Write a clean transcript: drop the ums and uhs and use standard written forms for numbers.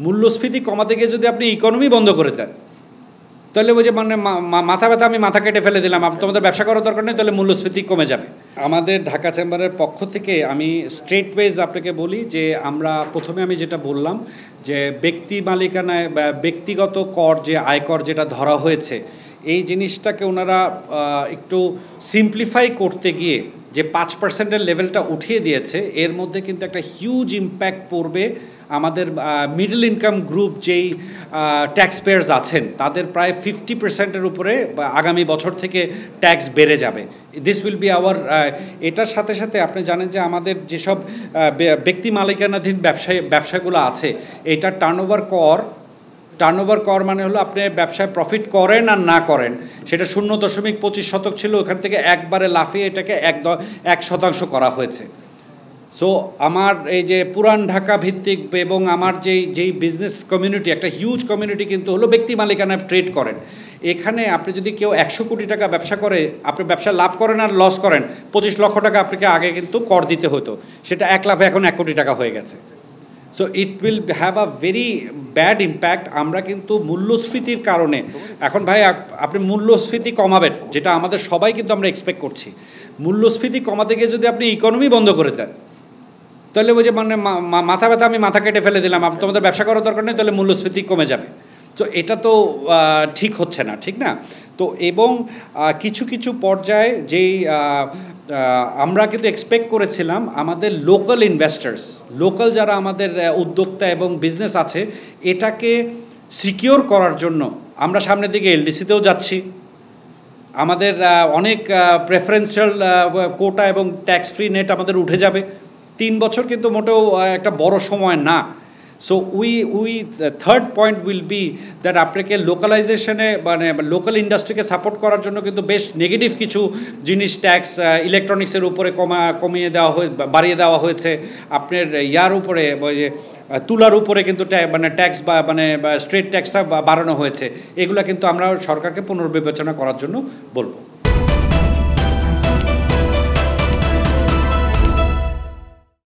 মূল্যস্ফীতি কমাতে গিয়ে যদি আপনি ইকোনমি বন্ধ করে দেন, তাহলে ওই যে মানে মাথা ব্যথা আমি মাথা কেটে ফেলে দিলাম, তোমাদের ব্যবসা করার দরকার নেই, তাহলে মূল্যস্ফীতি কমে যাবে। আমাদের ঢাকা চেম্বারের পক্ষ থেকে আমি স্ট্রেট ওয়েজ আপনাকে বলি যে আমরা প্রথমে আমি যেটা বললাম যে ব্যক্তি মালিকানায় বা ব্যক্তিগত কর যে আয়কর যেটা ধরা হয়েছে, এই জিনিসটাকে ওনারা একটু সিম্পলিফাই করতে গিয়ে যে 5%-এর লেভেলটা উঠিয়ে দিয়েছে, এর মধ্যে কিন্তু একটা হিউজ ইম্প্যাক্ট পড়বে আমাদের মিডল ইনকাম গ্রুপ যেই ট্যাক্স পেয়ার্স আছেন তাদের প্রায় 50%-এর উপরে আগামী বছর থেকে ট্যাক্স বেড়ে যাবে। দিস উইল বি আওয়ার এটার সাথে সাথে আপনি জানেন যে আমাদের যেসব ব্যক্তি মালিকানাধীন ব্যবসাগুলো আছে, এটা টার্নওভার কর মানে হলো আপনি ব্যবসায় প্রফিট করেন আর না করেন, সেটা 0.25% ছিল, ওখান থেকে একবারে লাফিয়ে এটাকে 1% করা হয়েছে। সো আমার এই যে পুরান ঢাকা ভিত্তিক এবং আমার যেই বিজনেস কমিউনিটি, একটা হিউজ কমিউনিটি কিন্তু হলো ব্যক্তি মালিকানায় ট্রেড করেন। এখানে আপনি যদি কেউ 100 কোটি টাকা ব্যবসা করে, আপনি ব্যবসা লাভ করেন আর লস করেন, 25 লক্ষ টাকা আপনাকে আগে কিন্তু কর দিতে হতো, সেটা 1 লাফে এখন 1 কোটি টাকা হয়ে গেছে। So it will have a very bad impact. আমরা কিন্তু মূল্যস্ফীতির কারণে এখন ভাই আপনি মূল্যস্ফীতি কমাবেন, যেটা আমাদের সবাই কিন্তু আমরা এক্সপেক্ট করছি, মূল্যস্ফীতি কমাতে গিয়ে যদি আপনি ইকোনমি বন্ধ করে দেন, তাহলে ওই যে মানে মাথা ব্যথা আমি মাথা কেটে ফেলে দিলাম, তোমাদের ব্যবসা করার দরকার নেই, তাহলে মূল্যস্ফীতি কমে যাবে। তো এটা তো ঠিক হচ্ছে না, ঠিক না? তো এবং কিছু কিছু পর্যায়ে যেই আমরা কিন্তু এক্সপেক্ট করেছিলাম আমাদের লোকাল ইনভেস্টার্স, লোকাল যারা আমাদের উদ্যোক্তা এবং বিজনেস আছে, এটাকে সিকিওর করার জন্য আমরা সামনের দিকে এলডিসিতেও যাচ্ছি, আমাদের অনেক প্রেফারেন্সিয়াল কোটা এবং ট্যাক্স ফ্রি নেট আমাদের উঠে যাবে। 3 বছর কিন্তু মোটেও একটা বড় সময় না। So we third point will be that আপনাকে লোকালাইজেশনে মানে লোকাল ইন্ডাস্ট্রিকে সাপোর্ট করার জন্য কিন্তু বেশ নেগেটিভ কিছু জিনিস ট্যাক্স ইলেকট্রনিক্সের উপরে কমিয়ে দেওয়া বাড়িয়ে দেওয়া হয়েছে, আপনার ইয়ার উপরে তুলার উপরে কিন্তু মানে ট্যাক্স বা মানে স্ট্রেট ট্যাক্সটা বাড়ানো হয়েছে। এগুলো কিন্তু আমরা সরকারকে পুনর্বিবেচনা করার জন্য বলবো।